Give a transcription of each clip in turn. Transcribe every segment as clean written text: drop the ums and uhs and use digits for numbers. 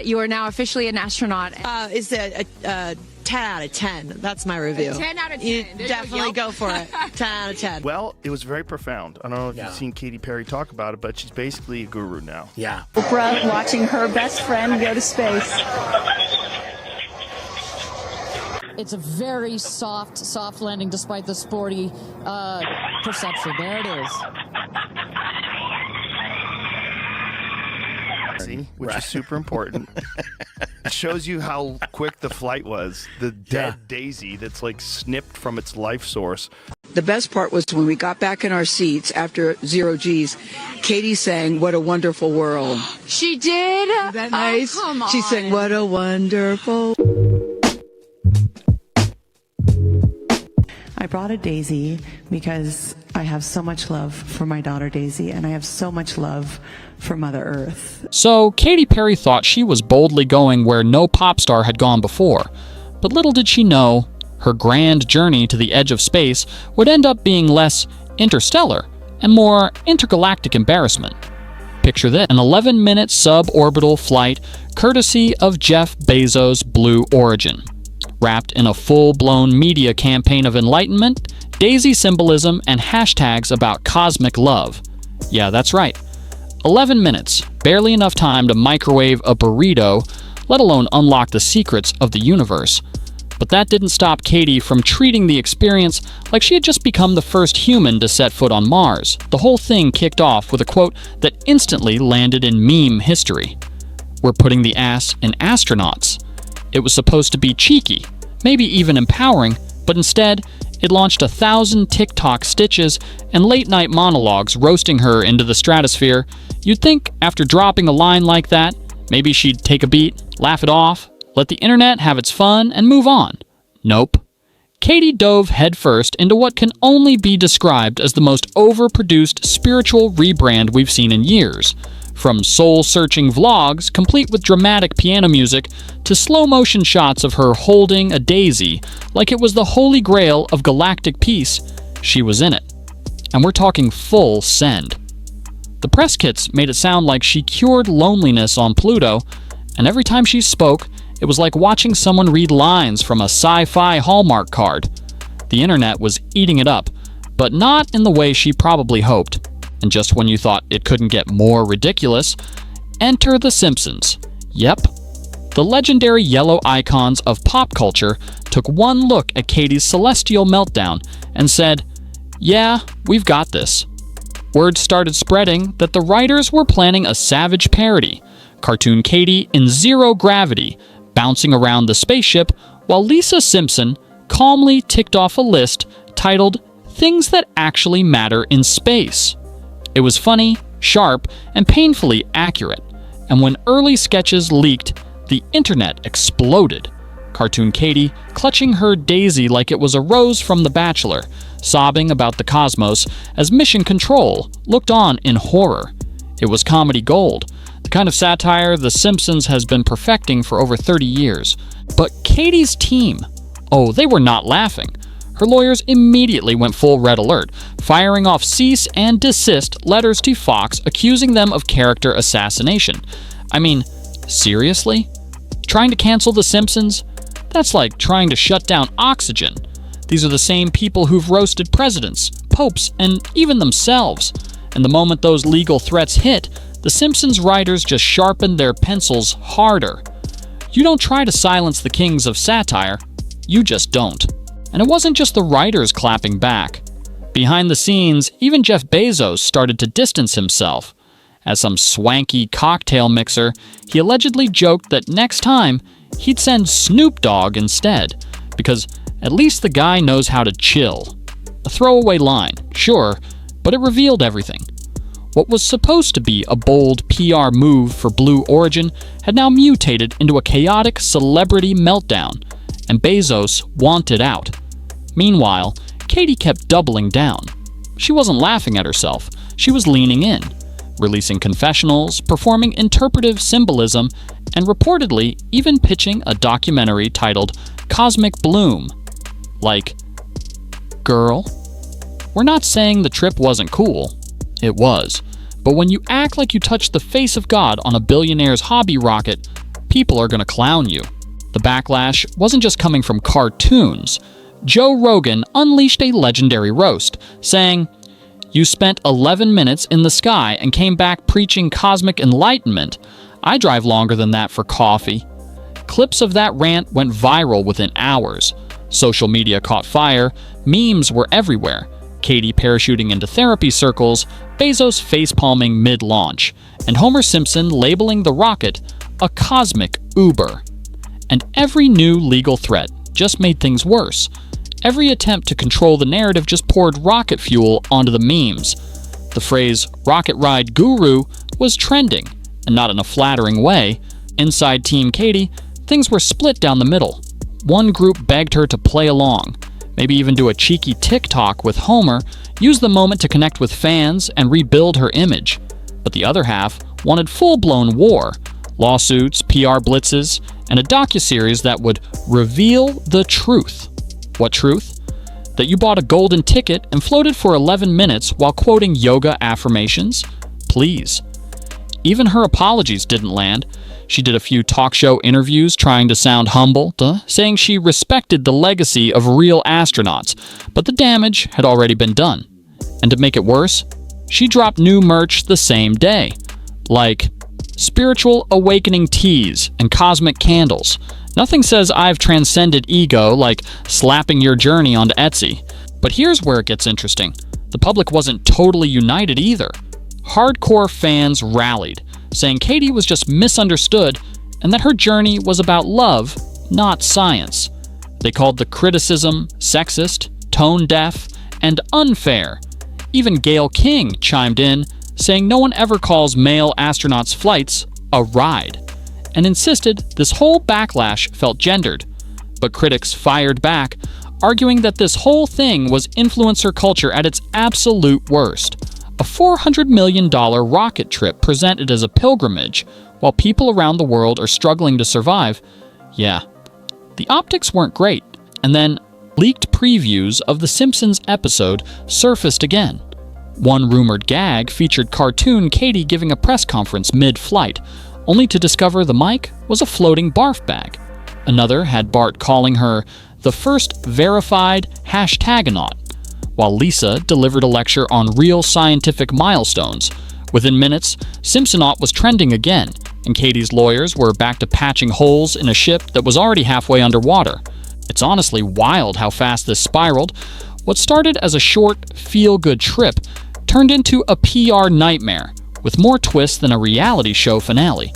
You are now officially an astronaut. Is a 10 out of 10. That's my review. 10 out of 10. You definitely go for it. 10 out of 10. Well, it was very profound. I don't know if you've seen Katy Perry talk about it, but she's basically a guru now. Yeah. Oprah watching her best friend go to space. It's a very soft landing despite the sporty perception. There it is. See, which is super important. It shows you how quick the flight was. The dead daisy that's like snipped from its life source. The best part was when we got back in our seats after 0 G's, Katy sang "What a Wonderful World." She did? Isn't that nice? Oh, come on. She sang "What a Wonderful." I brought a daisy because I have so much love for my daughter Daisy, and I have so much love for Mother Earth. So Katy Perry thought she was boldly going where no pop star had gone before. But little did she know, her grand journey to the edge of space would end up being less interstellar and more intergalactic embarrassment. Picture this, an 11-minute suborbital flight courtesy of Jeff Bezos' Blue Origin. Wrapped in a full-blown media campaign of enlightenment, daisy symbolism, and hashtags about cosmic love. Yeah, that's right. 11 minutes, barely enough time to microwave a burrito, let alone unlock the secrets of the universe. But that didn't stop Katy from treating the experience like she had just become the first human to set foot on Mars. The whole thing kicked off with a quote that instantly landed in meme history. "We're putting the ass in astronauts." It was supposed to be cheeky, maybe even empowering, but instead, it launched 1,000 TikTok stitches and late-night monologues roasting her into the stratosphere. You'd think, after dropping a line like that, maybe she'd take a beat, laugh it off, let the internet have its fun, and move on. Nope. Katy dove headfirst into what can only be described as the most overproduced spiritual rebrand we've seen in years. From soul-searching vlogs, complete with dramatic piano music, to slow-motion shots of her holding a daisy like it was the holy grail of galactic peace, she was in it. And we're talking full send. The press kits made it sound like she cured loneliness on Pluto, and every time she spoke, it was like watching someone read lines from a sci-fi Hallmark card. The internet was eating it up, but not in the way she probably hoped. And just when you thought it couldn't get more ridiculous, enter the Simpsons. Yep. The legendary yellow icons of pop culture took one look at Katy's celestial meltdown and said, "Yeah, we've got this." Word started spreading that the writers were planning a savage parody, cartoon Katy in zero gravity, bouncing around the spaceship, while Lisa Simpson calmly ticked off a list titled "Things That Actually Matter in Space." It was funny, sharp, and painfully accurate, and when early sketches leaked, the internet exploded. Cartoon Katy clutching her daisy like it was a rose from The Bachelor, sobbing about the cosmos as Mission Control looked on in horror. It was comedy gold, the kind of satire The Simpsons has been perfecting for over 30 years. But Katy's team, oh, they were not laughing. Her lawyers immediately went full red alert, firing off cease and desist letters to Fox accusing them of character assassination. I mean, seriously? Trying to cancel The Simpsons? That's like trying to shut down oxygen. These are the same people who've roasted presidents, popes, and even themselves. And the moment those legal threats hit, The Simpsons writers just sharpened their pencils harder. You don't try to silence the kings of satire, you just don't. And it wasn't just the writers clapping back. Behind the scenes, even Jeff Bezos started to distance himself. As some swanky cocktail mixer, he allegedly joked that next time, he'd send Snoop Dogg instead, because at least the guy knows how to chill. A throwaway line, sure, but it revealed everything. What was supposed to be a bold PR move for Blue Origin had now mutated into a chaotic celebrity meltdown, and Bezos wanted out. Meanwhile, Katy kept doubling down. She wasn't laughing at herself, she was leaning in, releasing confessionals, performing interpretive symbolism, and reportedly even pitching a documentary titled Cosmic Bloom. Like, girl, we're not saying the trip wasn't cool. It was. But when you act like you touched the face of God on a billionaire's hobby rocket, people are going to clown you. The backlash wasn't just coming from cartoons. Joe Rogan unleashed a legendary roast, saying, "You spent 11 minutes in the sky and came back preaching cosmic enlightenment. I drive longer than that for coffee." Clips of that rant went viral within hours. Social media caught fire, memes were everywhere. Katy parachuting into therapy circles, Bezos facepalming mid-launch, and Homer Simpson labeling the rocket a cosmic Uber. And every new legal threat just made things worse. Every attempt to control the narrative just poured rocket fuel onto the memes. The phrase "rocket ride guru" was trending, and not in a flattering way. Inside Team Katy, things were split down the middle. One group begged her to play along, maybe even do a cheeky TikTok with Homer, use the moment to connect with fans and rebuild her image. But the other half wanted full-blown war, lawsuits, PR blitzes, and a docuseries that would reveal the truth. What truth? That you bought a golden ticket and floated for 11 minutes while quoting yoga affirmations? Please. Even her apologies didn't land. She did a few talk show interviews trying to sound humble, saying she respected the legacy of real astronauts, but the damage had already been done. And to make it worse, she dropped new merch the same day, like spiritual awakening teas and cosmic candles. Nothing says I've transcended ego like slapping your journey onto Etsy. But here's where it gets interesting. The public wasn't totally united either. Hardcore fans rallied, saying Katy was just misunderstood and that her journey was about love, not science. They called the criticism sexist, tone-deaf, and unfair. Even Gayle King chimed in, saying no one ever calls male astronauts' flights a ride, and insisted this whole backlash felt gendered. But critics fired back, arguing that this whole thing was influencer culture at its absolute worst. A $400 million rocket trip presented as a pilgrimage, while people around the world are struggling to survive. Yeah, the optics weren't great. And then leaked previews of the Simpsons episode surfaced again. One rumored gag featured cartoon Katy giving a press conference mid-flight, only to discover the mic was a floating barf bag. Another had Bart calling her the first verified #Taganaut, while Lisa delivered a lecture on real scientific milestones. Within minutes, Simpsonaut was trending again, and Katy's lawyers were back to patching holes in a ship that was already halfway underwater. It's honestly wild how fast this spiraled. What started as a short, feel-good trip turned into a PR nightmare, with more twists than a reality show finale.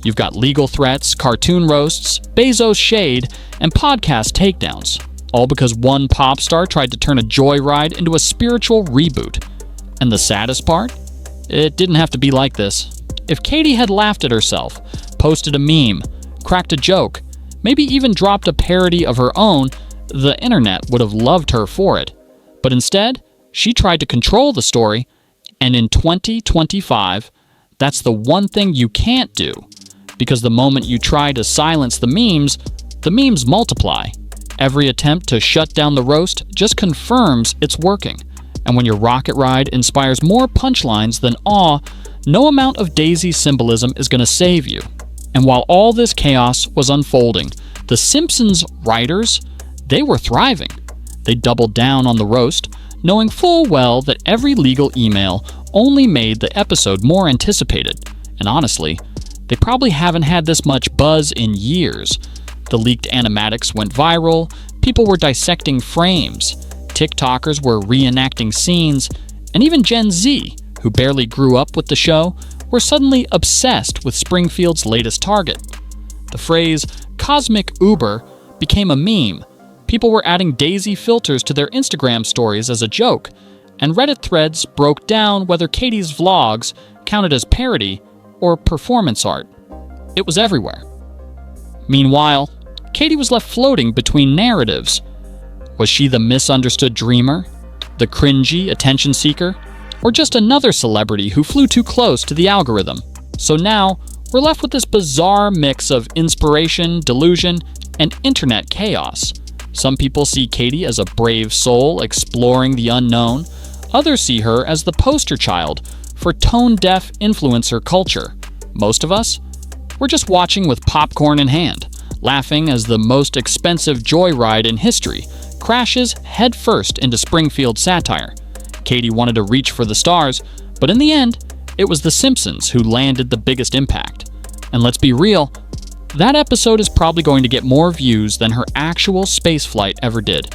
You've got legal threats, cartoon roasts, Bezos shade, and podcast takedowns, all because one pop star tried to turn a joyride into a spiritual reboot. And the saddest part? It didn't have to be like this. If Katy had laughed at herself, posted a meme, cracked a joke, maybe even dropped a parody of her own, the internet would have loved her for it. But instead, she tried to control the story, and in 2025, that's the one thing you can't do. Because the moment you try to silence the memes multiply. Every attempt to shut down the roast just confirms it's working. And when your rocket ride inspires more punchlines than awe, no amount of Daisy symbolism is going to save you. And while all this chaos was unfolding, the Simpsons writers, they were thriving. They doubled down on the roast, knowing full well that every legal email only made the episode more anticipated. And honestly, they probably haven't had this much buzz in years. The leaked animatics went viral, people were dissecting frames, TikTokers were reenacting scenes, and even Gen Z, who barely grew up with the show, were suddenly obsessed with Springfield's latest target. The phrase "cosmic Uber" became a meme. People were adding Daisy filters to their Instagram stories as a joke, and Reddit threads broke down whether Katy's vlogs counted as parody or performance art. It was everywhere. Meanwhile, Katy was left floating between narratives. Was she the misunderstood dreamer, the cringy attention seeker, or just another celebrity who flew too close to the algorithm? So now, we're left with this bizarre mix of inspiration, delusion, and internet chaos. Some people see Katy as a brave soul exploring the unknown. Others see her as the poster child for tone-deaf influencer culture. Most of us, we're We're just watching with popcorn in hand, laughing as the most expensive joyride in history crashes headfirst into Springfield satire. Katy wanted to reach for the stars, but in the end, it was The Simpsons who landed the biggest impact. And let's be real, that episode is probably going to get more views than her actual spaceflight ever did.